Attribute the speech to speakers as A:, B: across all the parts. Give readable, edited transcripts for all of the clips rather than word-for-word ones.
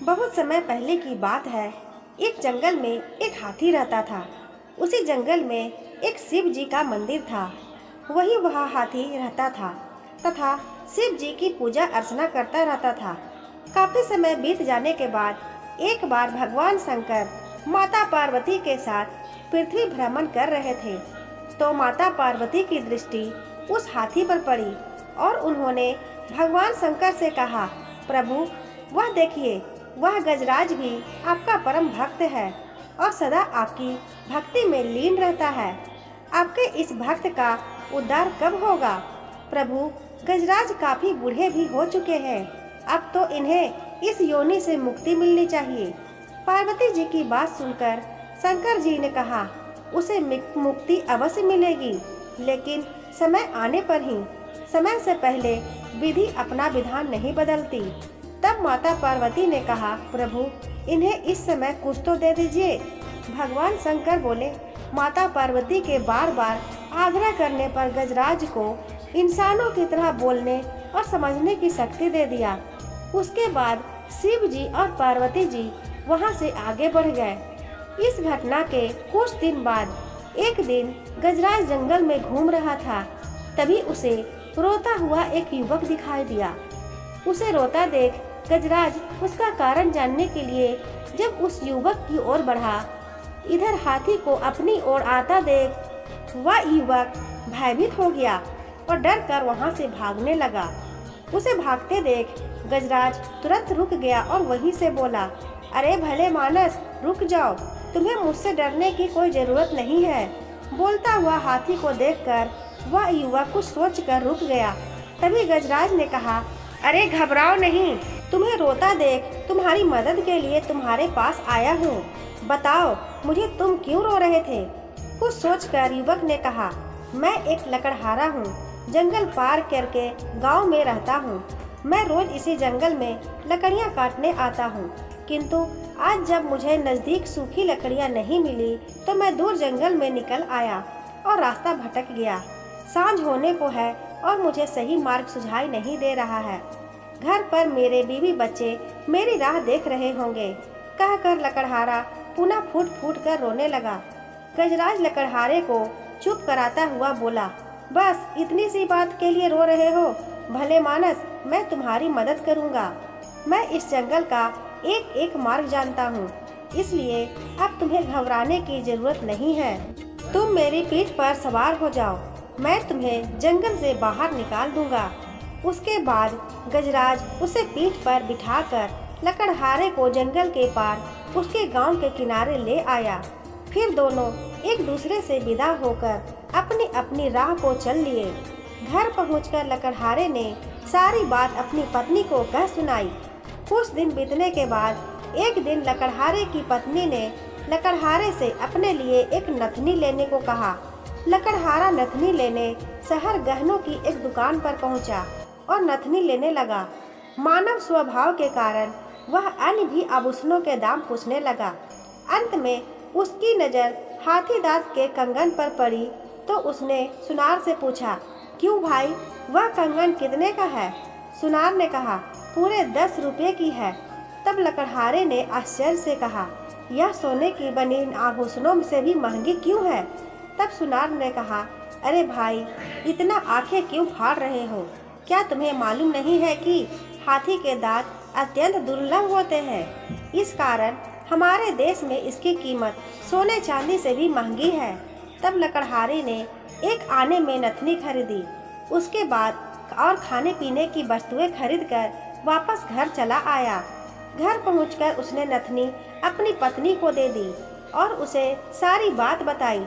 A: बहुत समय पहले की बात है। एक जंगल में एक हाथी रहता था। उसी जंगल में एक शिव जी का मंदिर था। वही वह हाथी रहता था तथा शिव जी की पूजा अर्चना करता रहता था। काफी समय बीत जाने के बाद एक बार भगवान शंकर माता पार्वती के साथ पृथ्वी भ्रमण कर रहे थे, तो माता पार्वती की दृष्टि उस हाथी पर पड़ी और उन्होंने भगवान शंकर से कहा, प्रभु, वह देखिए, वह गजराज भी आपका परम भक्त है और सदा आपकी भक्ति में लीन रहता है। आपके इस भक्त का उद्धार कब होगा? प्रभु, गजराज काफी बूढ़े भी हो चुके हैं, अब तो इन्हें इस योनि से मुक्ति मिलनी चाहिए। पार्वती जी की बात सुनकर शंकर जी ने कहा, उसे मुक्ति अवश्य मिलेगी, लेकिन समय आने पर ही। समय से पहले विधि अपना विधान नहीं बदलती। तब माता पार्वती ने कहा, प्रभु, इन्हें इस समय कुछ तो दे दीजिए। भगवान शंकर बोले, माता पार्वती के बार बार आग्रह करने पर गजराज को इंसानों की तरह बोलने और समझने की शक्ति दे दिया। उसके बाद शिव जी और पार्वती जी वहां से आगे बढ़ गए। इस घटना के कुछ दिन बाद एक दिन गजराज जंगल में घूम रहा था। तभी उसे रोता हुआ एक युवक दिखाई दिया। उसे रोता देख गजराज उसका कारण जानने के लिए जब उस युवक की ओर बढ़ा, इधर हाथी को अपनी ओर आता देख वह युवक भयभीत हो गया और डर कर वहां से भागने लगा। उसे भागते देख गजराज तुरंत रुक गया और वहीं से बोला, अरे भले मानस, रुक जाओ, तुम्हें मुझसे डरने की कोई जरूरत नहीं है। बोलता हुआ हाथी को देखकर वह युवक कुछ सोचकर रुक गया। तभी गजराज ने कहा, अरे घबराओ नहीं, तुम्हें रोता देख तुम्हारी मदद के लिए तुम्हारे पास आया हूँ। बताओ, मुझे तुम क्यों रो रहे थे? कुछ सोचकर युवक ने कहा, मैं एक लकड़हारा हूँ, जंगल पार करके गांव में रहता हूँ। मैं रोज इसी जंगल में लकड़ियाँ काटने आता हूँ, किंतु आज जब मुझे नजदीक सूखी लकड़ियाँ नहीं मिली तो मैं दूर जंगल में निकल आया और रास्ता भटक गया। सांझ होने को है और मुझे सही मार्ग सुझाई नहीं दे रहा है। घर पर मेरे बीवी बच्चे मेरी राह देख रहे होंगे। कहकर लकड़हारा पुनः फूट फूट कर रोने लगा। गजराज लकड़हारे को चुप कराता हुआ बोला, बस इतनी सी बात के लिए रो रहे हो? भले मानस, मैं तुम्हारी मदद करूंगा। मैं इस जंगल का एक एक मार्ग जानता हूँ, इसलिए अब तुम्हें घबराने की जरूरत नहीं है। तुम मेरी पीठ पर सवार हो जाओ, मैं तुम्हें जंगल से बाहर निकाल दूंगा। उसके बाद गजराज उसे पीठ पर बिठाकर लकड़हारे को जंगल के पार उसके गांव के किनारे ले आया। फिर दोनों एक दूसरे से विदा होकर अपनी अपनी राह को चल लिए। घर पहुंचकर लकड़हारे ने सारी बात अपनी पत्नी को कह सुनाई। कुछ दिन बीतने के बाद एक दिन लकड़हारे की पत्नी ने लकड़हारे से अपने लिए एक नथनी लेने को कहा। लकड़हारा नथनी लेने शहर गहनों की एक दुकान पर पहुंचा और नथनी लेने लगा। मानव स्वभाव के कारण वह अन्य भी आभूषणों के दाम पूछने लगा। अंत में उसकी नज़र हाथी दांत के कंगन पर पड़ी तो उसने सुनार से पूछा, क्यों भाई, वह कंगन कितने का है? सुनार ने कहा, पूरे 10 रुपये की है। तब लकड़हारे ने आश्चर्य से कहा, यह सोने की बनी इन आभूषणों से भी महंगी क्यों है? तब सुनार ने कहा, अरे भाई, इतना आंखें क्यों फाड़ रहे हो? क्या तुम्हें मालूम नहीं है कि हाथी के दांत अत्यंत दुर्लभ होते हैं? इस कारण हमारे देश में इसकी कीमत सोने चांदी से भी महंगी है। तब लकड़हारे ने एक आने में नथनी खरीदी। उसके बाद और खाने पीने की वस्तुएं खरीदकर वापस घर चला आया। घर पहुंचकर उसने नथनी अपनी पत्नी को दे दी और उसे सारी बात बताई।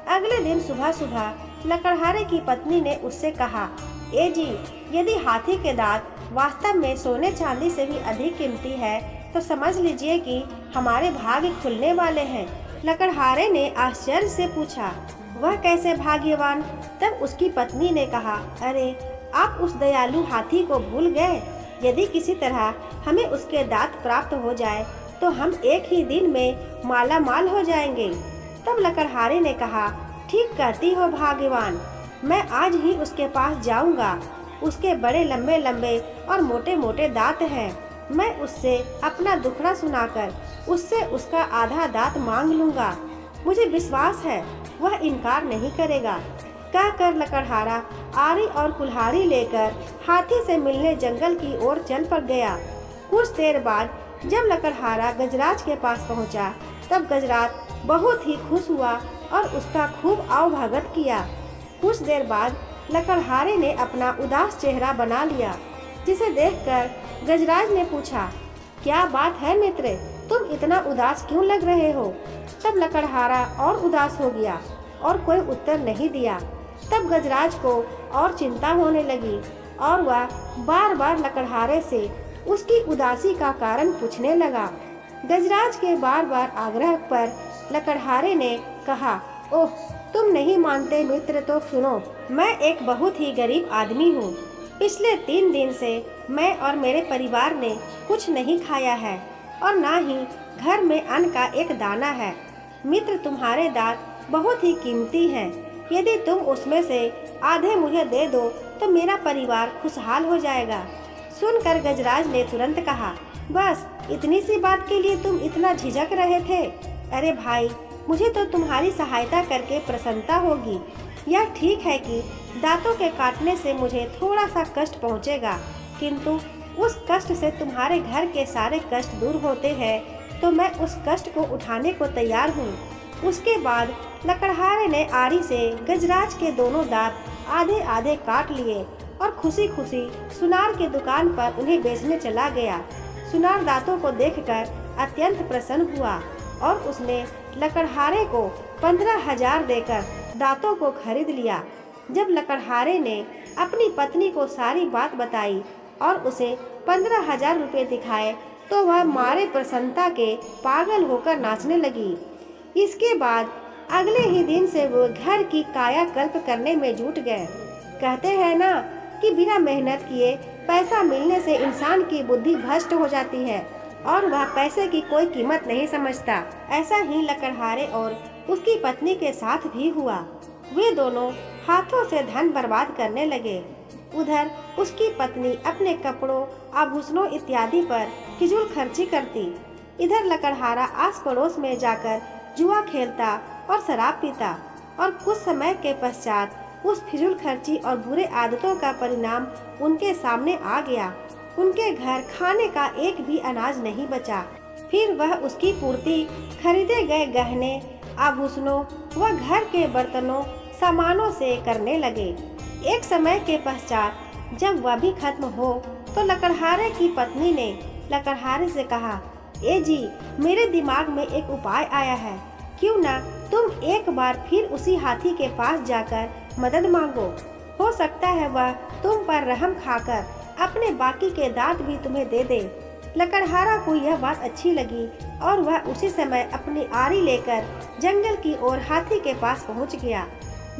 A: अगले दिन सुबह सुबह लकड़हारे की पत्नी ने उससे कहा, ए जी, यदि हाथी के दांत वास्तव में सोने चांदी से भी अधिक कीमती है तो समझ लीजिए कि हमारे भाग्य खुलने वाले हैं। लकड़हारे ने आश्चर्य से पूछा, वह कैसे भाग्यवान? तब उसकी पत्नी ने कहा, अरे आप उस दयालु हाथी को भूल गए। यदि किसी तरह हमें उसके दांत प्राप्त हो जाए तो हम एक ही दिन में माला माल हो जाएंगे। तब लकड़हारे ने कहा, ठीक कहती हो भाग्यवान, मैं आज ही उसके पास जाऊंगा। उसके बड़े लंबे लंबे और मोटे मोटे दांत हैं। मैं उससे अपना दुखड़ा सुनाकर उससे उसका आधा दांत मांग लूंगा। मुझे विश्वास है वह इनकार नहीं करेगा। कहकर लकड़हारा आरी और कुल्हाड़ी लेकर हाथी से मिलने जंगल की ओर चल पड़ गया। कुछ देर बाद जब लकड़हारा गजराज के पास पहुंचा, तब गजराज बहुत ही खुश हुआ और उसका खूब आवभगत किया। कुछ देर बाद लकड़हारे ने अपना उदास चेहरा बना लिया, जिसे देखकर गजराज ने पूछा, क्या बात है मित्र, तुम इतना उदास क्यों लग रहे हो? तब लकड़हारा और उदास हो गया और कोई उत्तर नहीं दिया। तब गजराज को और चिंता होने लगी और वह बार बार लकड़हारे से उसकी उदासी का कारण पूछने लगा। गजराज के बार बार आग्रह पर लकड़हारे ने कहा, ओह, तुम नहीं मानते मित्र तो सुनो, मैं एक बहुत ही गरीब आदमी हूँ। पिछले 3 दिन से मैं और मेरे परिवार ने कुछ नहीं खाया है और ना ही घर में अन्न का एक दाना है। मित्र, तुम्हारे दांत बहुत ही कीमती हैं। यदि तुम उसमें से आधे मुझे दे दो तो मेरा परिवार खुशहाल हो जाएगा। सुनकर गजराज ने तुरंत कहा, बस इतनी सी बात के लिए तुम इतना झिझक रहे थे? अरे भाई, मुझे तो तुम्हारी सहायता करके प्रसन्नता होगी। यह ठीक है कि दांतों के काटने से मुझे थोड़ा सा कष्ट पहुंचेगा, किंतु उस कष्ट से तुम्हारे घर के सारे कष्ट दूर होते हैं, तो मैं उस कष्ट को उठाने को तैयार हूँ। उसके बाद लकड़हारे ने आरी से गजराज के दोनों दांत आधे आधे काट लिए और खुशी खुशी सुनार की दुकान पर उन्हें बेचने चला गया। सुनार दांतों को देखकर अत्यंत प्रसन्न हुआ और उसने लकड़हारे को 15,000 देकर दांतों को खरीद लिया। जब लकड़हारे ने अपनी पत्नी को सारी बात बताई और उसे 15,000 रुपये दिखाए, तो वह मारे प्रसन्नता के पागल होकर नाचने लगी। इसके बाद अगले ही दिन से वो घर की कायाकल्प करने में जुट गए। कहते हैं ना कि बिना मेहनत किए पैसा मिलने से इंसान की बुद्धि भ्रष्ट हो जाती है और वह पैसे की कोई कीमत नहीं समझता। ऐसा ही लकड़हारे और उसकी पत्नी के साथ भी हुआ। वे दोनों हाथों से धन बर्बाद करने लगे। उधर उसकी पत्नी अपने कपड़ों, आभूषणों इत्यादि पर फिजूल खर्ची करती। इधर लकड़हारा आस पड़ोस में जाकर जुआ खेलता और शराब पीता और कुछ समय के पश्चात उस फिजूल खर्ची और बुरे आदतों का परिणाम उनके सामने आ गया। उनके घर खाने का एक भी अनाज नहीं बचा। फिर वह उसकी पूर्ति खरीदे गए गहने, आभूषणों व घर के बर्तनों, सामानों से करने लगे। एक समय के पश्चात जब वह भी खत्म हो, तो लकड़हारे की पत्नी ने लकड़हारे से कहा, ए जी, मेरे दिमाग में एक उपाय आया है। क्यों ना तुम एक बार फिर उसी हाथी के पास जाकर मदद मांगो। हो सकता है वह तुम पर रहम खाकर अपने बाकी के दांत भी तुम्हें दे दे। लकड़हारा को यह बात अच्छी लगी और वह उसी समय अपनी आरी लेकर जंगल की ओर हाथी के पास पहुंच गया।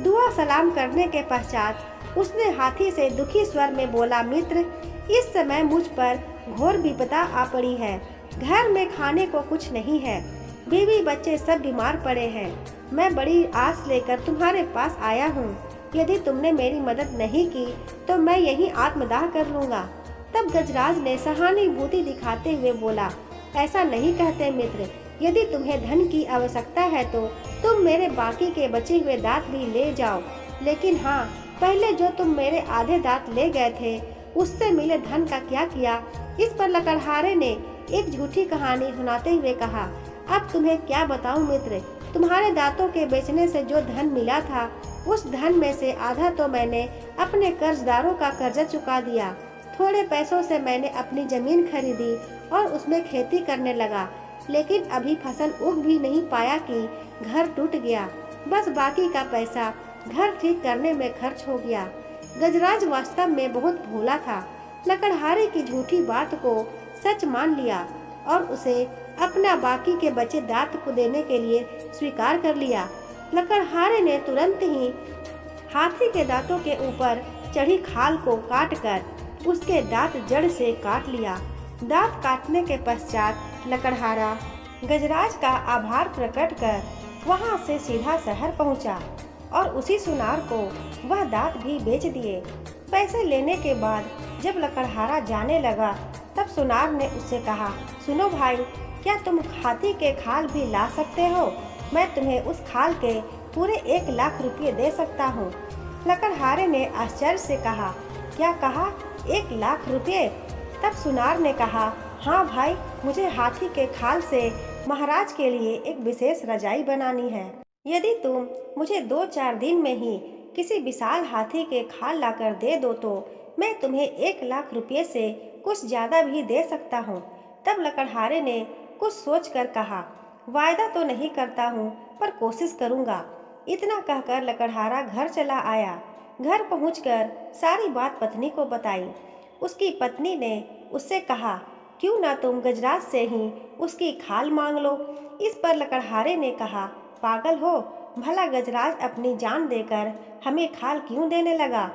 A: दुआ सलाम करने के पश्चात उसने हाथी से दुखी स्वर में बोला, मित्र, इस समय मुझ पर घोर विपदा आ पड़ी है। घर में खाने को कुछ नहीं है, बीवी बच्चे सब बीमार पड़े हैं। मैं बड़ी आस लेकर तुम्हारे पास आया हूँ। यदि तुमने मेरी मदद नहीं की तो मैं यहीं आत्मदाह कर लूँगा। तब गजराज ने सहानुभूति दिखाते हुए बोला, ऐसा नहीं कहते मित्र। यदि तुम्हें धन की आवश्यकता है तो तुम मेरे बाकी के बचे हुए दांत भी ले जाओ, लेकिन हाँ, पहले जो तुम मेरे आधे दांत ले गए थे उससे मिले धन का क्या किया? इस पर लकड़हारे ने एक झूठी कहानी सुनाते हुए कहा, अब तुम्हें क्या बताऊं मित्र, तुम्हारे दांतों के बेचने से जो धन मिला था, उस धन में से आधा तो मैंने अपने कर्जदारों का कर्जा चुका दिया। थोड़े पैसों से मैंने अपनी जमीन खरीदी और उसमें खेती करने लगा, लेकिन अभी फसल उग भी नहीं पाया कि घर टूट गया। बस बाकी का पैसा घर ठीक करने में खर्च हो गया। गजराज वास्तव में बहुत भोला था। लकड़हारे की झूठी बात को सच मान लिया और उसे अपना बाकी के बचे दांत को देने के लिए स्वीकार कर लिया। लकड़हारे ने तुरंत ही हाथी के दांतों के ऊपर चढ़ी खाल को काटकर उसके दांत जड़ से काट लिया। दांत काटने के पश्चात लकड़हारा गजराज का आभार प्रकट कर वहां से सीधा शहर पहुंचा और उसी सुनार को वह दांत भी बेच दिए। पैसे लेने के बाद जब लकड़हारा जाने लगा तब सुनार ने उससे कहा, सुनो भाई, क्या तुम हाथी के खाल भी ला सकते हो? मैं तुम्हें उस खाल के पूरे 1 लाख रुपये दे सकता हूँ। लकड़हारे ने आश्चर्य से कहा, क्या कहा, 1 लाख रुपये? तब सुनार ने कहा, हाँ भाई, मुझे हाथी के खाल से महाराज के लिए एक विशेष रजाई बनानी है। यदि तुम मुझे 2-4 दिन में ही किसी विशाल हाथी के खाल लाकर दे दो तो मैं तुम्हें 1 लाख रुपये से कुछ ज़्यादा भी दे सकता हूँ। तब लकड़हारे ने कुछ सोचकर कहा, वायदा तो नहीं करता हूँ पर कोशिश करूँगा। इतना कहकर लकड़हारा घर चला आया। घर पहुंचकर सारी बात पत्नी को बताई। उसकी पत्नी ने उससे कहा, क्यों ना तुम गजराज से ही उसकी खाल मांग लो। इस पर लकड़हारे ने कहा, पागल हो, भला गजराज अपनी जान देकर हमें खाल क्यों देने लगा?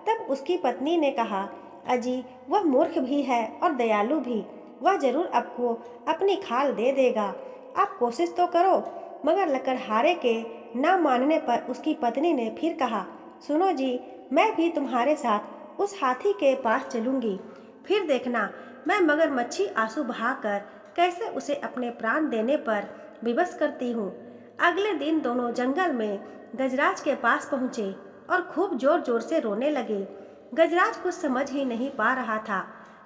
A: तब उसकी पत्नी ने कहा, अजी, वह मूर्ख भी है और दयालु भी, वह जरूर आपको अपनी खाल दे देगा, आप कोशिश तो करो। मगर लकड़हारे के ना मानने पर उसकी पत्नी ने फिर कहा, सुनो जी, मैं भी तुम्हारे साथ उस हाथी के पास चलूंगी, फिर देखना मैं मगरमच्छी आंसू बहाकर कैसे उसे अपने प्राण देने पर विवश करती हूँ। अगले दिन दोनों जंगल में गजराज के पास पहुँचे और खूब जोर जोर से रोने लगे। गजराज कुछ समझ ही नहीं पा रहा था।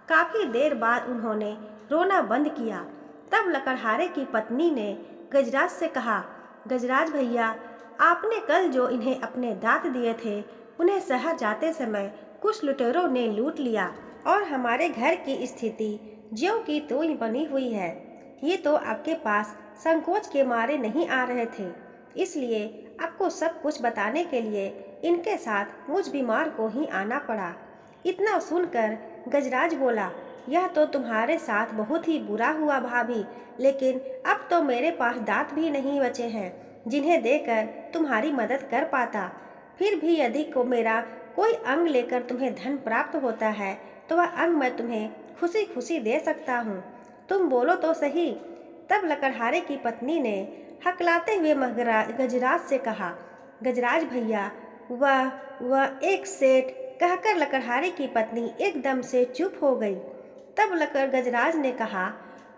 A: काफ़ी देर बाद उन्होंने रोना बंद किया। तब लकड़हारे की पत्नी ने गजराज से कहा, गजराज भैया, आपने कल जो इन्हें अपने दांत दिए थे उन्हें शहर जाते समय कुछ लुटेरों ने लूट लिया और हमारे घर की स्थिति ज्यों की त्यों ही बनी हुई है। ये तो आपके पास संकोच के मारे नहीं आ रहे थे, इसलिए आपको सब कुछ बताने के लिए इनके साथ मुझ बीमार को ही आना पड़ा। इतना सुनकर गजराज बोला, यह तो तुम्हारे साथ बहुत ही बुरा हुआ भाभी, लेकिन अब तो मेरे पास दांत भी नहीं बचे हैं जिन्हें देकर तुम्हारी मदद कर पाता। फिर भी यदि को मेरा कोई अंग लेकर तुम्हें धन प्राप्त होता है तो वह अंग मैं तुम्हें खुशी खुशी दे सकता हूँ, तुम बोलो तो सही। तब लकड़हारे की पत्नी ने हकलाते हुए गजराज से कहा, गजराज भैया, वह एक सेठ। कहकर लकड़हारे की पत्नी एकदम से चुप हो गई। तब गजराज ने कहा,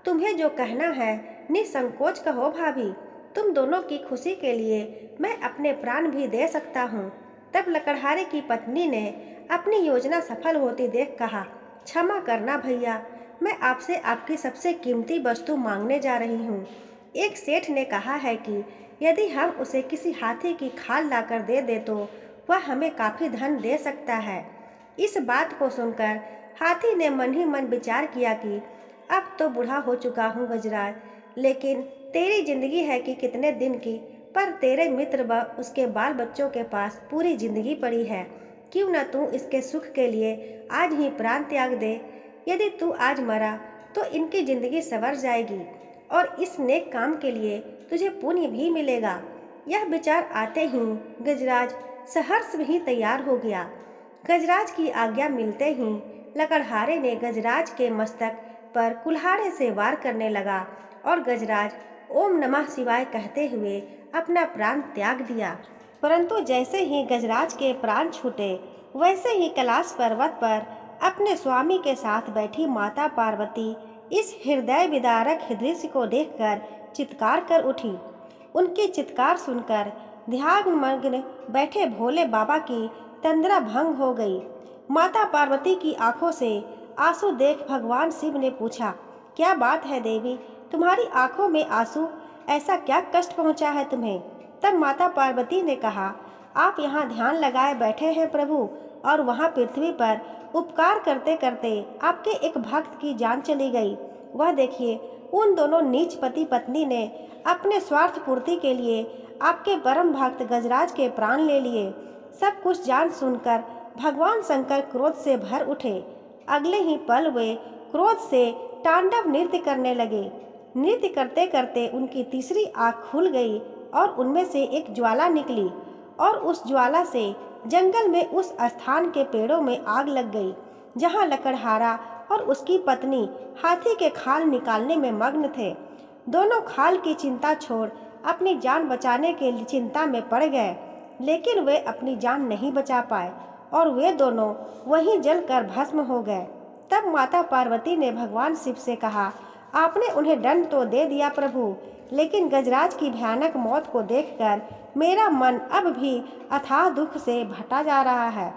A: तुम्हें जो कहना है निसंकोच कहो भाभी, तुम दोनों की खुशी के लिए मैं अपने प्राण भी दे सकता हूँ। तब लकड़हारे की पत्नी ने अपनी योजना सफल होती देख कहा, क्षमा करना भैया, मैं आपसे आपकी सबसे कीमती वस्तु मांगने जा रही हूँ। एक सेठ ने कहा है कि यदि हम उसे किसी हाथी की खाल लाकर दे दे तो वह हमें काफ़ी धन दे सकता है। इस बात को सुनकर हाथी ने मन ही मन विचार किया कि अब तो बूढ़ा हो चुका हूँ गजराज, लेकिन तेरी जिंदगी है कि कितने दिन की, पर तेरे मित्र व उसके बाल बच्चों के पास पूरी जिंदगी पड़ी है। क्यों न तू इसके सुख के लिए आज ही प्राण त्याग दे। यदि तू आज मरा तो इनकी जिंदगी संवर जाएगी और इस नेक काम के लिए तुझे पुण्य भी मिलेगा। यह विचार आते ही गजराज सहर्ष ही तैयार हो गया। गजराज की आज्ञा मिलते ही लकड़हारे ने गजराज के मस्तक पर कुल्हाड़े से वार करने लगा और गजराज ओम नमः शिवाय कहते हुए अपना प्राण त्याग दिया। परंतु जैसे ही गजराज के प्राण छूटे वैसे ही कैलाश पर्वत पर अपने स्वामी के साथ बैठी माता पार्वती इस हृदय विदारक दृश्य को देखकर चित्कार कर उठी। उनकी चित्कार सुनकर ध्यानमग्न बैठे भोले बाबा की तंद्रा भंग हो गई। माता पार्वती की आंखों से आंसू देख भगवान शिव ने पूछा, क्या बात है देवी, तुम्हारी आंखों में आंसू, ऐसा क्या कष्ट पहुंचा है तुम्हें? तब माता पार्वती ने कहा, आप यहाँ ध्यान लगाए बैठे हैं प्रभु, और वहाँ पृथ्वी पर उपकार करते करते आपके एक भक्त की जान चली गई। वह देखिए, उन दोनों नीच पति पत्नी ने अपने स्वार्थ पूर्ति के लिए आपके परम भक्त गजराज के प्राण ले लिए। सब कुछ जान सुनकर भगवान शंकर क्रोध से भर उठे। अगले ही पल वे क्रोध से तांडव नृत्य करने लगे। नृत्य करते करते उनकी तीसरी आँख खुल गई और उनमें से एक ज्वाला निकली और उस ज्वाला से जंगल में उस स्थान के पेड़ों में आग लग गई जहाँ लकड़हारा और उसकी पत्नी हाथी के खाल निकालने में मग्न थे। दोनों खाल की चिंता छोड़ अपनी जान बचाने के लिए चिंता में पड़ गए, लेकिन वे अपनी जान नहीं बचा पाए और वे दोनों वहीं जलकर भस्म हो गए। तब माता पार्वती ने भगवान शिव से कहा, आपने उन्हें दंड तो दे दिया प्रभु, लेकिन गजराज की भयानक मौत को देखकर मेरा मन अब भी अथाह दुख से भटा जा रहा है।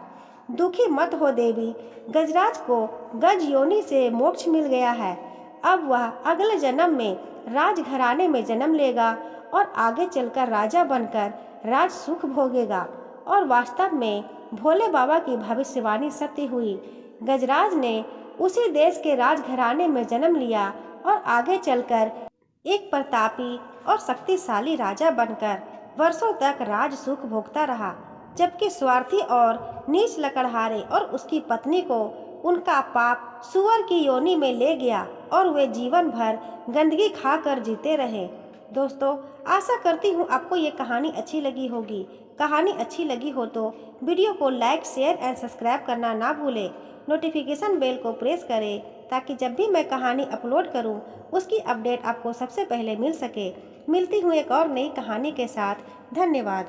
A: दुखी मत हो देवी, गजराज को गज योनि से मोक्ष मिल गया है। अब वह अगले जन्म में राजघराने में जन्म लेगा और आगे चलकर राजा बनकर राज सुख भोगेगा। और वास्तव में भोले बाबा की भविष्यवाणी सत्य हुई। गजराज ने उसी देश के राजघराने में जन्म लिया और आगे चलकर एक प्रतापी और शक्तिशाली राजा बनकर वर्षों तक राज सुख भोगता रहा, जबकि स्वार्थी और नीच लकड़हारे और उसकी पत्नी को उनका पाप सुअर की योनि में ले गया और वे जीवन भर गंदगी खाकर जीते रहे। दोस्तों, आशा करती हूँ आपको ये कहानी अच्छी लगी होगी। कहानी अच्छी लगी हो तो वीडियो को लाइक, शेयर एंड सब्सक्राइब करना ना भूलें। नोटिफिकेशन बेल को प्रेस करें ताकि जब भी मैं कहानी अपलोड करूं उसकी अपडेट आपको सबसे पहले मिल सके। मिलती हूँ एक और नई कहानी के साथ। धन्यवाद।